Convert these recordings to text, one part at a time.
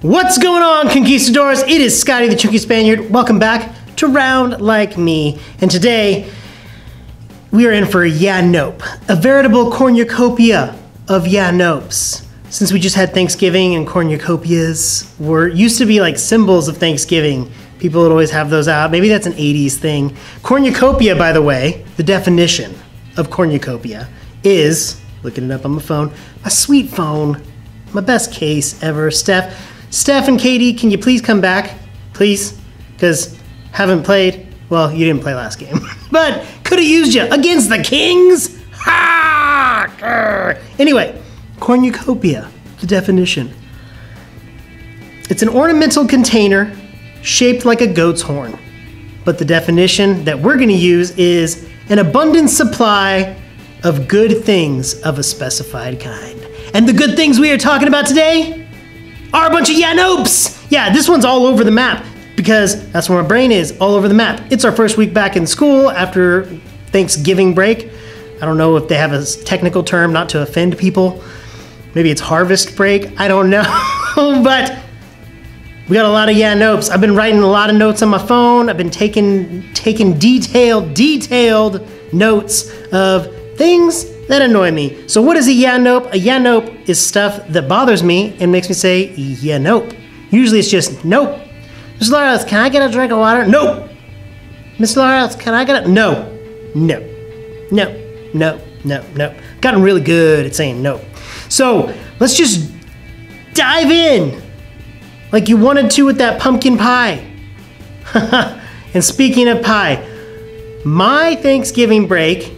What's going on, conquistadors? It is Scotty the Chunky Spaniard. Welcome back to Round Like Me. And today, we are in for a nope. A veritable cornucopia of nopes. Since we just had Thanksgiving and cornucopias used to be like symbols of Thanksgiving. People would always have those out. Maybe that's an 80s thing. Cornucopia, by the way, the definition of cornucopia is, looking it up on my phone, my sweet phone, my best case ever. Steph and Katie, can you please come back? Please? Because haven't played. Well, you didn't play last game. But could have used you against the Kings. Ha! Grr. Anyway, cornucopia, the definition. It's an ornamental container shaped like a goat's horn. But the definition that we're going to use is an abundant supply of good things of a specified kind. And the good things we are talking about today are a bunch of nopes. Yeah, this one's all over the map because that's where my brain is, all over the map. It's our first week back in school after Thanksgiving break. I don't know if they have a technical term, not to offend people. Maybe it's harvest break, I don't know. But we got a lot of nopes. I've been writing a lot of notes on my phone. I've been taking detailed notes of things that annoy me. So what is a nope? A nope is stuff that bothers me and makes me say, yeah, nope. Usually it's just, nope. Mr. Lawrence, can I get a drink of water? Nope. Mr. Lawrence, can I get a, no. Gotten really good at saying no. So let's just dive in like you wanted to with that pumpkin pie. And speaking of pie, my Thanksgiving break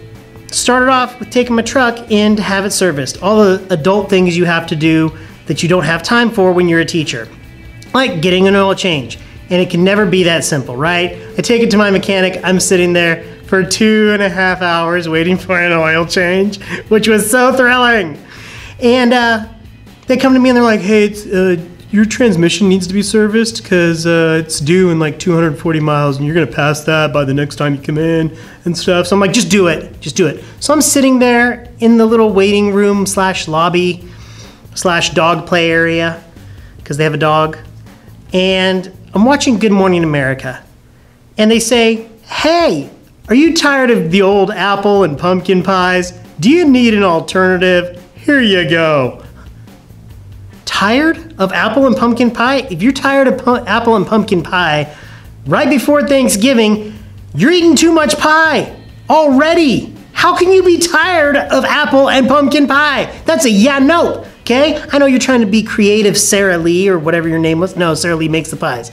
started off with taking my truck in to have it serviced. All the adult things you have to do that you don't have time for when you're a teacher. Like getting an oil change. And it can never be that simple, right? I take it to my mechanic, I'm sitting there for 2.5 hours waiting for an oil change, which was so thrilling. And they come to me and they're like, hey, your transmission needs to be serviced because it's due in like 240 miles and you're gonna pass that by the next time you come in and stuff. So I'm like, just do it. So I'm sitting there in the little waiting room / lobby / dog play area because they have a dog. And I'm watching Good Morning America. And they say, hey, are you tired of the old apple and pumpkin pies? Do you need an alternative? Here you go. Tired of apple and pumpkin pie? If you're tired of apple and pumpkin pie, right before Thanksgiving, you're eating too much pie already. How can you be tired of apple and pumpkin pie? That's a nope, okay? I know you're trying to be creative, Sarah Lee, or whatever your name was. No, Sarah Lee makes the pies.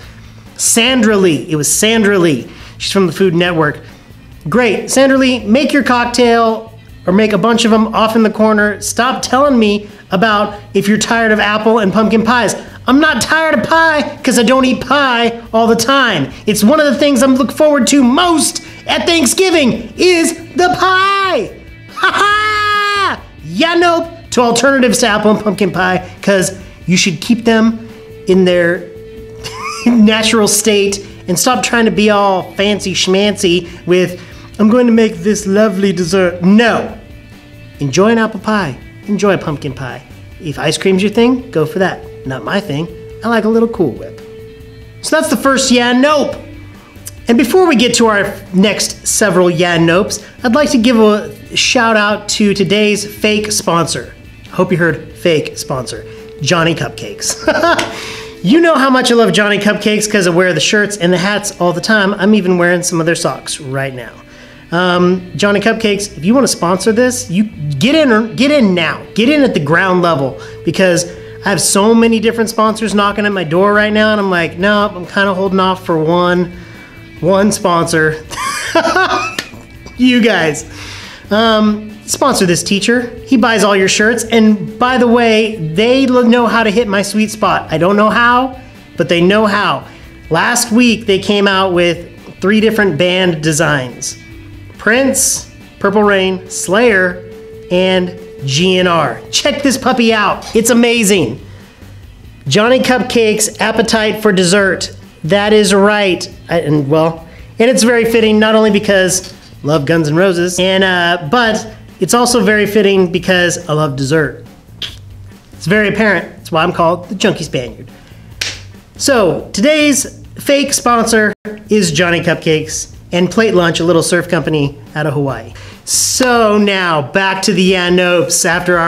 Sandra Lee, it was Sandra Lee. She's from the Food Network. Great, Sandra Lee, make your cocktail or make a bunch of them off in the corner. Stop telling me about if you're tired of apple and pumpkin pies. I'm not tired of pie because I don't eat pie all the time. It's one of the things I'm looking forward to most at Thanksgiving is the pie. Ha ha! Nope to alternatives to apple and pumpkin pie because you should keep them in their natural state and stop trying to be all fancy schmancy with, I'm going to make this lovely dessert. No. Enjoy an apple pie. Enjoy a pumpkin pie. If ice cream's your thing, go for that. Not my thing. I like a little Cool Whip. So that's the first nope. And before we get to our next several nopes, I'd like to give a shout out to today's fake sponsor. I hope you heard fake sponsor, Johnny Cupcakes. You know how much I love Johnny Cupcakes because I wear the shirts and the hats all the time. I'm even wearing some of their socks right now. Johnny Cupcakes, if you want to sponsor this, you get in now. Get in at the ground level because I have so many different sponsors knocking at my door right now, and I'm like, no, I'm kind of holding off for one sponsor. You guys. Sponsor this teacher. He buys all your shirts, and by the way, they know how to hit my sweet spot. I don't know how, but they know how. Last week, they came out with 3 different band designs. Prince, Purple Rain, Slayer, and GNR. Check this puppy out. It's amazing. Johnny Cupcakes, appetite for dessert. That is right. And it's very fitting, not only because I love Guns N' Roses, but it's also very fitting because I love dessert. It's very apparent. That's why I'm called the Chunky Spaniard. So today's fake sponsor is Johnny Cupcakes and Plate Lunch, a little surf company out of Hawaii. So now back to the Nopes after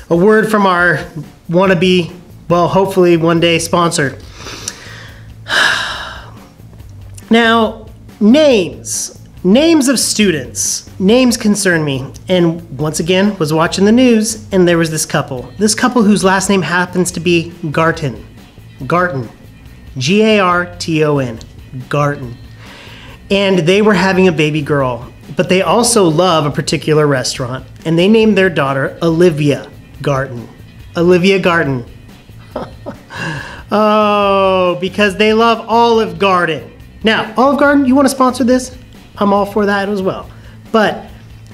a word from our wannabe, well, hopefully one day sponsor. Now, names of students. Names concern me. And once again, was watching the news and there was this couple whose last name happens to be Garton. Garton. G-A-R-T-O-N. Garton. And they were having a baby girl, but they also love a particular restaurant, and they named their daughter Olivia Garton. Olivia Garton. Oh, because they love Olive Garden. Now, Olive Garden, you want to sponsor this? I'm all for that as well. But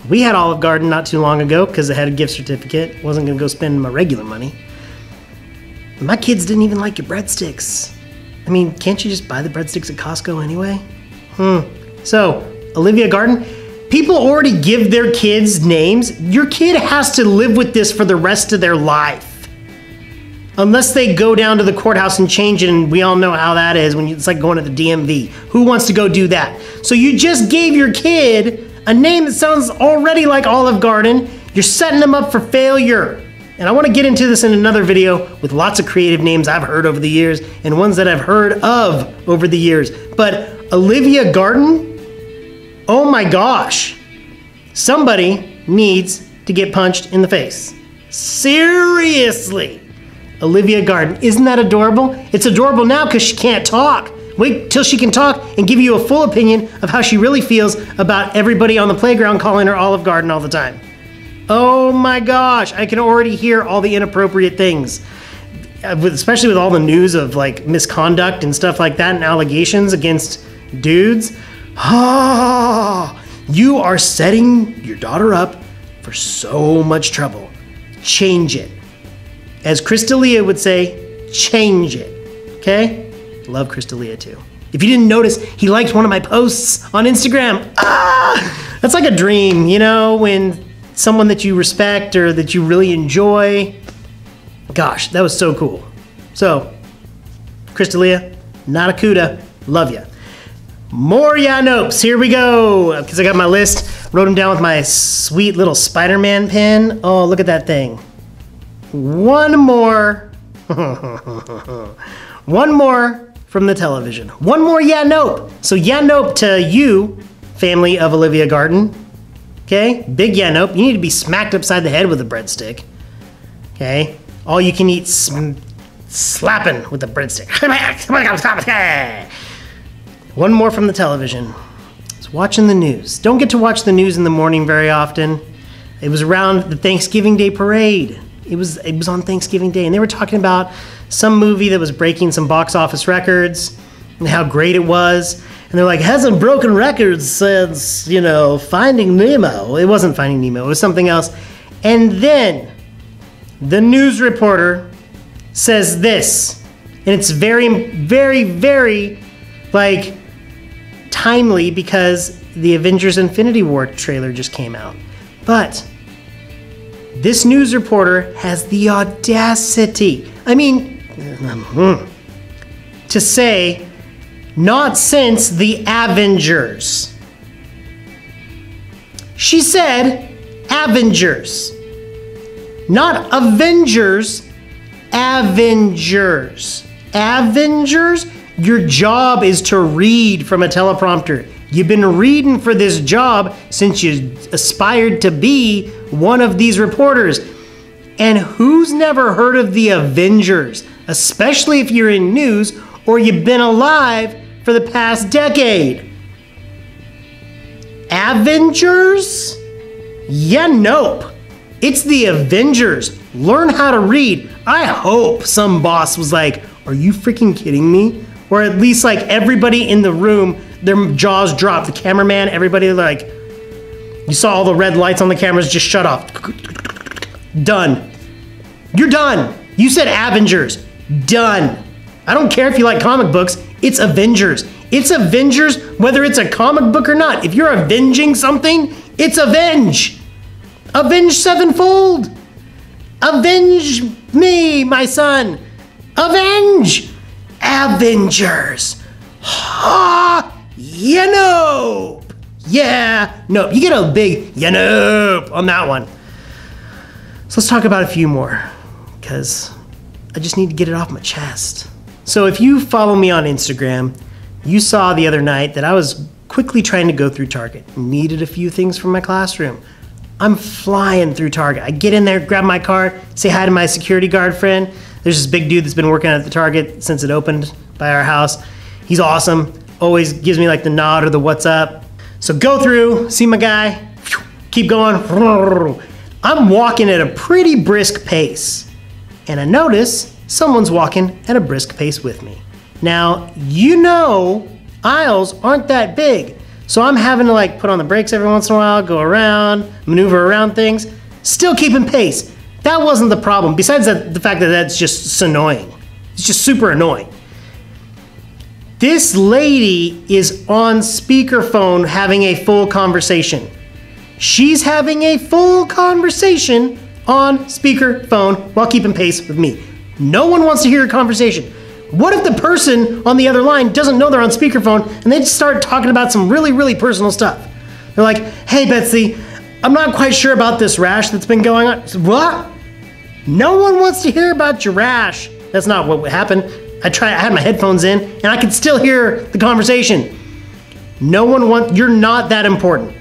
we had Olive Garden not too long ago because I had a gift certificate. Wasn't going to go spend my regular money. My kids didn't even like your breadsticks. I mean, can't you just buy the breadsticks at Costco anyway? So, Olivia Garden, people already give their kids names. Your kid has to live with this for the rest of their life. Unless they go down to the courthouse and change it, and we all know how that is when it's like going to the DMV. Who wants to go do that? So you just gave your kid a name that sounds already like Olive Garden. You're setting them up for failure. And I want to get into this in another video with lots of creative names I've heard over the years and ones that I've heard of over the years. But Olivia Garden? Oh my gosh. Somebody needs to get punched in the face. Seriously. Olivia Garden. Isn't that adorable? It's adorable now because she can't talk. Wait till she can talk and give you a full opinion of how she really feels about everybody on the playground calling her Olive Garden all the time. Oh my gosh, I can already hear all the inappropriate things. Especially with all the news of like misconduct and stuff like that and allegations against dudes. Ah, you are setting your daughter up for so much trouble. Change it. As Crystalia would say, change it. Okay? Love Crystalia too. If you didn't notice, he liked one of my posts on Instagram. Ah, that's like a dream, you know, when someone that you respect or that you really enjoy. Gosh, that was so cool. So, Crystalia, not a CUDA, love ya. More Nopes, here we go. Because I got my list, wrote them down with my sweet little Spider-Man pen. Oh, look at that thing. One more. One more from the television. One more Nope. So Nope to you, family of Olivia Garden. Okay, big Nope. You need to be smacked upside the head with a breadstick. Okay, all you can eat slapping with a breadstick. One more from the television. It's watching the news. Don't get to watch the news in the morning very often. It was around the Thanksgiving Day parade. It was on Thanksgiving Day, and they were talking about some movie that was breaking some box office records and how great it was. And they're like, hasn't broken records since, you know, Finding Nemo. It wasn't Finding Nemo, it was something else. And then the news reporter says this, and it's very, very, very, like, timely because the Avengers Infinity War trailer just came out. But this news reporter has the audacity, I mean, to say, not since the Avengers. She said Avengers. Not Avengers, Avengers. Avengers? Your job is to read from a teleprompter. You've been reading for this job since you aspired to be one of these reporters. And who's never heard of the Avengers? Especially if you're in news or you've been alive for the past decade. Avengers? Yeah, nope. It's the Avengers. Learn how to read. I hope some boss was like, are you freaking kidding me? Or at least like everybody in the room, their jaws dropped. The cameraman, everybody like, you saw all the red lights on the cameras just shut off. Done. You're done. You said Avengers. Done. I don't care if you like comic books. It's Avengers. It's Avengers whether it's a comic book or not. If you're avenging something, it's avenge. Avenge sevenfold. Avenge me, my son. Avenge. Avengers. Ha! You know. Yeah. Nope. You get a big nope on that one. So let's talk about a few more, because I just need to get it off my chest. So if you follow me on Instagram, you saw the other night that I was quickly trying to go through Target. Needed a few things from my classroom. I'm flying through Target. I get in there, grab my cart, say hi to my security guard friend. There's this big dude that's been working at the Target since it opened by our house. He's awesome. Always gives me like the nod or the what's up. So go through, see my guy, keep going. I'm walking at a pretty brisk pace. And I notice someone's walking at a brisk pace with me. Now, you know, aisles aren't that big. So I'm having to like put on the brakes every once in a while, go around, maneuver around things, still keeping pace. That wasn't the problem. Besides that, the fact that that's just annoying. It's just super annoying. This lady is on speakerphone having a full conversation. She's having a full conversation on speakerphone while keeping pace with me. No one wants to hear a conversation. What if the person on the other line doesn't know they're on speakerphone and they just start talking about some really, really personal stuff? They're like, hey, Betsy, I'm not quite sure about this rash that's been going on. So, what? No one wants to hear about your rash. That's not what happened. I had my headphones in and I could still hear the conversation. You're not that important.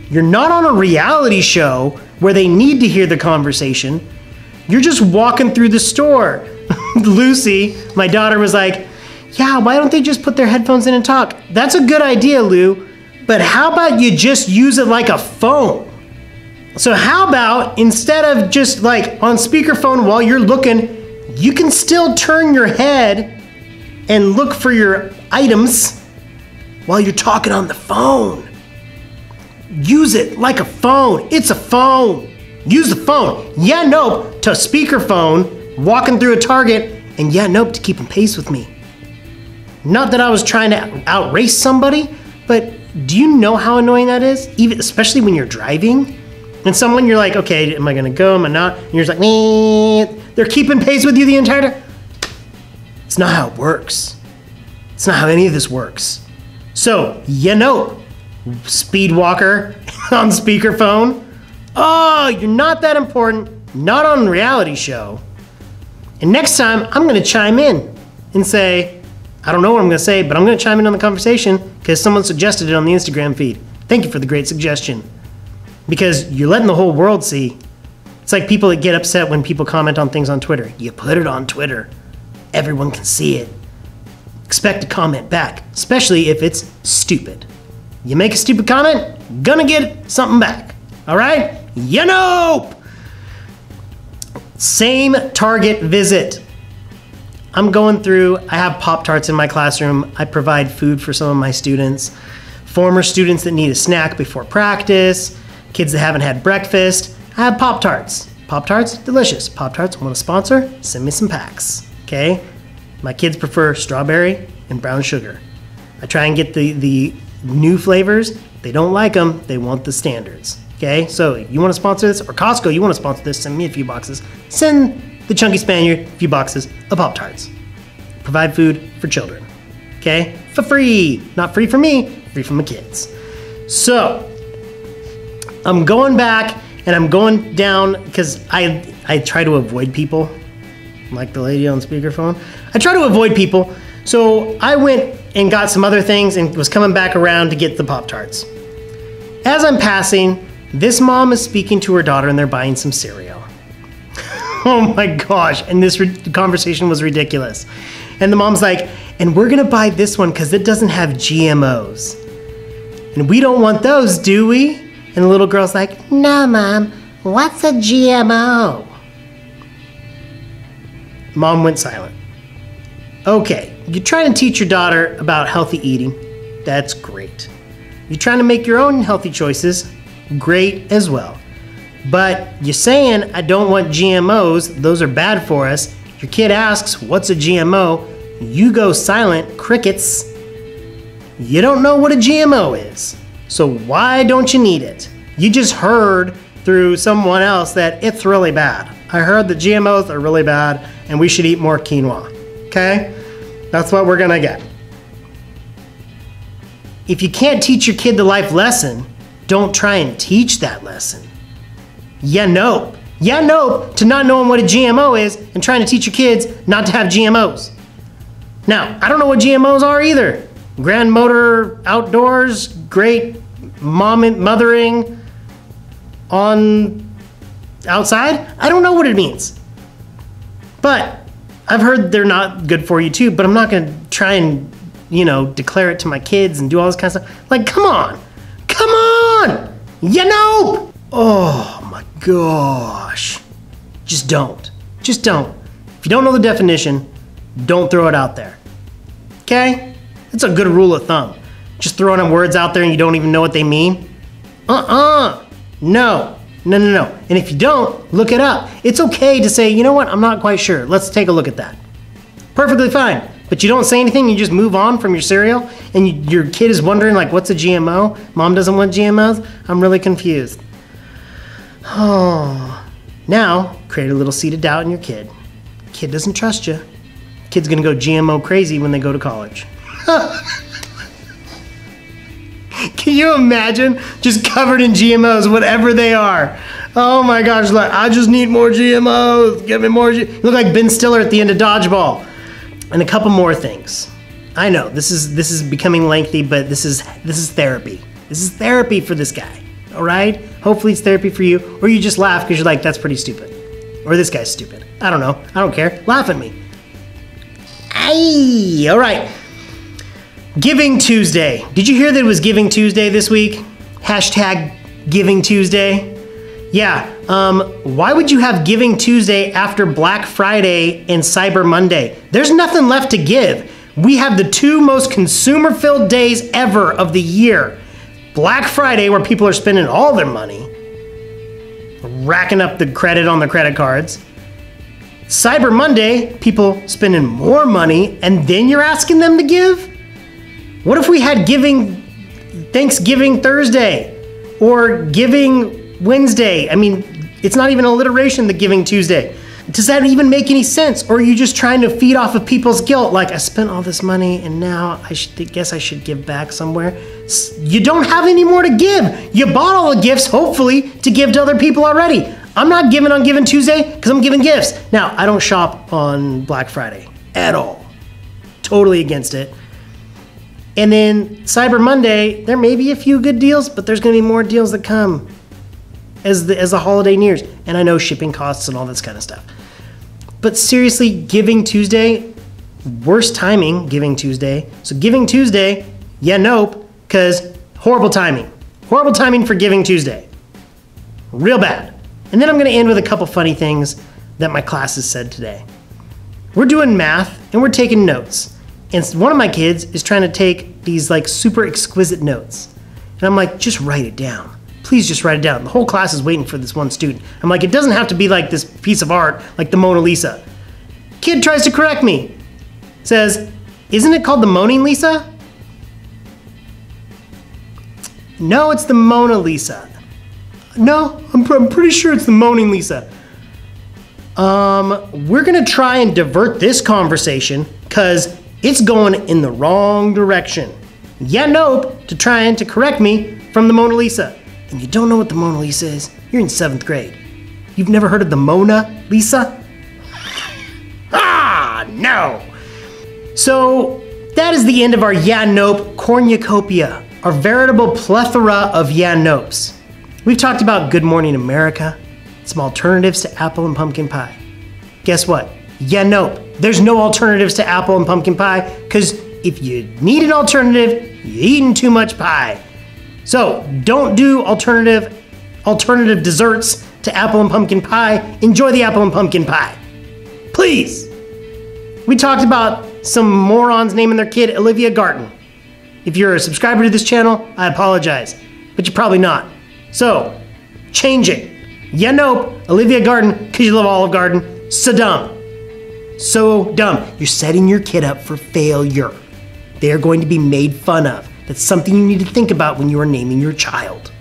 You're not on a reality show where they need to hear the conversation. You're just walking through the store. Lucy, my daughter, was like, yeah, why don't they just put their headphones in and talk? That's a good idea, Lou, but how about you just use it like a phone? So how about instead of just like on speakerphone while you're looking, you can still turn your head and look for your items while you're talking on the phone. Use it like a phone. It's a phone. Use the phone. Yeah, nope to speakerphone, walking through a Target, and yeah, nope to keeping pace with me. Not that I was trying to outrace somebody, but do you know how annoying that is? Even especially when you're driving and someone you're like, okay, am I gonna go? Am I not? And you're just like, meh. They're keeping pace with you the entire time. It's not how it works. It's not how any of this works. So, you know, speed walker on speakerphone. Oh, you're not that important. Not on a reality show. And next time, I'm gonna chime in and say, I don't know what I'm gonna say, but I'm gonna chime in on the conversation because someone suggested it on the Instagram feed. Thank you for the great suggestion. Because you're letting the whole world see. It's like people that get upset when people comment on things on Twitter. You put it on Twitter. Everyone can see it. Expect a comment back, especially if it's stupid. You make a stupid comment, gonna get something back. All right? You know! Same Target visit. I'm going through, I have Pop-Tarts in my classroom. I provide food for some of my students. Former students that need a snack before practice. Kids that haven't had breakfast. I have Pop-Tarts. Pop-Tarts, delicious. Pop-Tarts, want to sponsor? Send me some packs, okay? My kids prefer strawberry and brown sugar. I try and get the new flavors. They don't like them. They want the standards, okay? So if you want to sponsor this, or Costco, you want to sponsor this, send me a few boxes. Send the Chunky Spaniard a few boxes of Pop-Tarts. Provide food for children, okay? For free. Not free for me, free for my kids. So I'm going back and I'm going down because I try to avoid people, like the lady on speakerphone. I try to avoid people. So I went and got some other things and was coming back around to get the Pop-Tarts. As I'm passing, this mom is speaking to her daughter and they're buying some cereal. Oh my gosh, and this conversation was ridiculous. And the mom's like, and we're gonna buy this one because it doesn't have GMOs. And we don't want those, do we? And the little girl's like, no, Mom, what's a GMO? Mom went silent. Okay, you're trying to teach your daughter about healthy eating. That's great. You're trying to make your own healthy choices. Great as well. But you're saying, I don't want GMOs. Those are bad for us. Your kid asks, what's a GMO? You go silent, crickets. You don't know what a GMO is. So why don't you need it? You just heard through someone else that it's really bad. I heard that GMOs are really bad and we should eat more quinoa, okay? That's what we're gonna get. If you can't teach your kid the life lesson, don't try and teach that lesson. Yeah, nope. Yeah, nope to not knowing what a GMO is and trying to teach your kids not to have GMOs. Now, I don't know what GMOs are either. Grand motor outdoors, great mothering on outside. I don't know what it means. But I've heard they're not good for you too, but I'm not gonna try and, declare it to my kids and do all this kind of stuff. Like, come on. Come on! You know! Oh my gosh. Just don't. Just don't. If you don't know the definition, don't throw it out there. Okay? It's a good rule of thumb. Just throwing words out there and you don't even know what they mean? No. No. And if you don't, look it up. It's okay to say, you know what, I'm not quite sure. Let's take a look at that. Perfectly fine. But you don't say anything, you just move on from your cereal, and your kid is wondering, like, what's a GMO? Mom doesn't want GMOs? I'm really confused. Oh. Now, create a little seed of doubt in your kid. Kid doesn't trust you. Kid's gonna go GMO crazy when they go to college. Can you imagine? Just covered in GMOs, whatever they are. Oh my gosh, like, I just need more GMOs. Give me more You look like Ben Stiller at the end of Dodgeball. And a couple more things. I know, this is becoming lengthy, but this is therapy. This is therapy for this guy, all right? Hopefully it's therapy for you, or you just laugh because you're like, that's pretty stupid. Or this guy's stupid. I don't know, I don't care. Laugh at me. Aye, all right. Giving Tuesday. Did you hear that it was Giving Tuesday this week? Hashtag Giving Tuesday. Yeah, why would you have Giving Tuesday after Black Friday and Cyber Monday? There's nothing left to give. We have the two most consumer-filled days ever of the year. Black Friday, where people are spending all their money, racking up the credit on the credit cards. Cyber Monday, people spending more money, and then you're asking them to give? What if we had Thanksgiving Thursday or Giving Wednesday? I mean, it's not even alliteration, the Giving Tuesday. Does that even make any sense? Or are you just trying to feed off of people's guilt? Like, I spent all this money and now I guess I should give back somewhere. You don't have any more to give. You bought all the gifts, hopefully, to give to other people already. I'm not giving on Giving Tuesday because I'm giving gifts. Now, I don't shop on Black Friday at all. Totally against it. And then Cyber Monday, there may be a few good deals, but there's gonna be more deals that come as the holiday nears. And I know shipping costs and all this kind of stuff. But seriously, Giving Tuesday, worst timing, Giving Tuesday. So Giving Tuesday, yeah, nope, because horrible timing. Horrible timing for Giving Tuesday. Real bad. And then I'm gonna end with a couple funny things that my classes said today. We're doing math and we're taking notes. And one of my kids is trying to take these like super exquisite notes. And I'm like, just write it down. Please just write it down. The whole class is waiting for this one student. I'm like, it doesn't have to be like this piece of art, like the Mona Lisa. Kid tries to correct me. Says, isn't it called the Moaning Lisa? No, it's the Mona Lisa. No, I'm pretty sure it's the Moaning Lisa. We're gonna try and divert this conversation because it's going in the wrong direction. Yeah, nope, to trying to correct me from the Mona Lisa. And you don't know what the Mona Lisa is? You're in 7th grade. You've never heard of the Mona Lisa? Ah, no. So that is the end of our Yeah, Nope Cornucopia, our veritable plethora of Yeah, Nopes. We've talked about Good Morning America, some alternatives to apple and pumpkin pie. Guess what? Yeah, nope. There's no alternatives to apple and pumpkin pie because if you need an alternative, you're eating too much pie. So don't do alternative desserts to apple and pumpkin pie. Enjoy the apple and pumpkin pie. Please. We talked about some morons naming their kid Olivia Garten. If you're a subscriber to this channel, I apologize, but you're probably not. So, change it. Yeah, nope. Olivia Garden, because you love Olive Garden. So dumb. So dumb. You're setting your kid up for failure. They are going to be made fun of. That's something you need to think about when you are naming your child.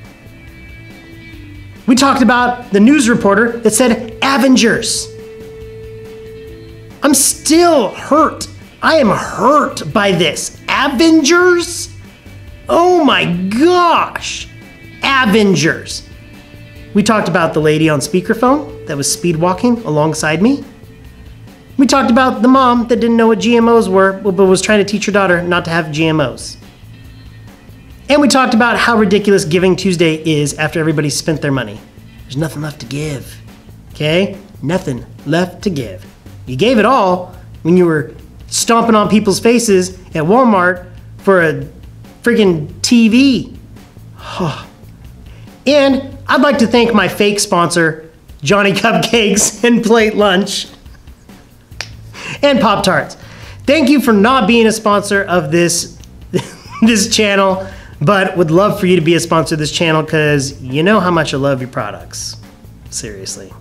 We talked about the news reporter that said Avengers. I'm still hurt. I am hurt by this. Avengers? Oh my gosh. Avengers. We talked about the lady on speakerphone that was speed walking alongside me. We talked about the mom that didn't know what GMOs were, but was trying to teach her daughter not to have GMOs. And we talked about how ridiculous Giving Tuesday is after everybody spent their money. There's nothing left to give, okay? Nothing left to give. You gave it all when you were stomping on people's faces at Walmart for a friggin' TV. And I'd like to thank my fake sponsor, Johnny Cupcakes and Plate Lunch and Pop-Tarts. Thank you for not being a sponsor of this channel, but would love for you to be a sponsor of this channel because you know how much I love your products. Seriously.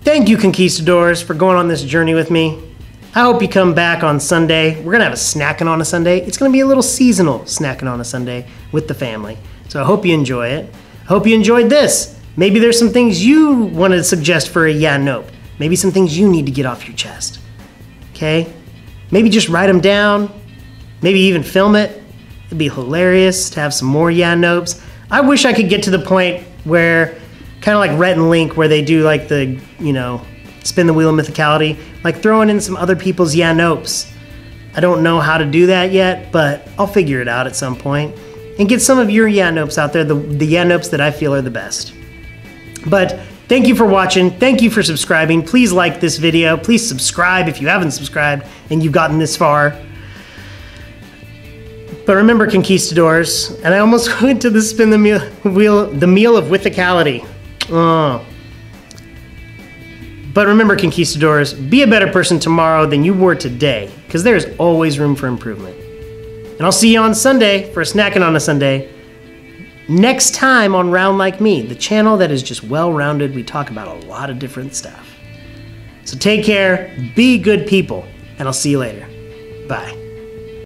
Thank you, Conquistadors, for going on this journey with me. I hope you come back on Sunday. We're gonna have a snacking on a Sunday. It's gonna be a little seasonal snacking on a Sunday with the family. So I hope you enjoy it. I hope you enjoyed this. Maybe there's some things you want to suggest for a yeah, nope. Maybe some things you need to get off your chest. Okay? Maybe just write them down. Maybe even film it. It'd be hilarious to have some more yeah, nopes. I wish I could get to the point where, kind of like Rhett and Link, where they do like the, you know, spin the wheel of mythicality, like throwing in some other people's yeah, nopes. I don't know how to do that yet, but I'll figure it out at some point. And get some of your yeah, nopes out there, the yeah, nopes that I feel are the best. But thank you for watching. Thank you for subscribing. Please like this video. Please subscribe if you haven't subscribed and you've gotten this far. But remember, Conquistadors, and I almost went to the spin the meal of withicality. Oh. But remember, Conquistadors, be a better person tomorrow than you were today, because there's always room for improvement. And I'll see you on Sunday for a snacking on a Sunday. Next time on Round Like Me, the channel that is just well-rounded. We talk about a lot of different stuff. So take care, be good people, and I'll see you later. Bye.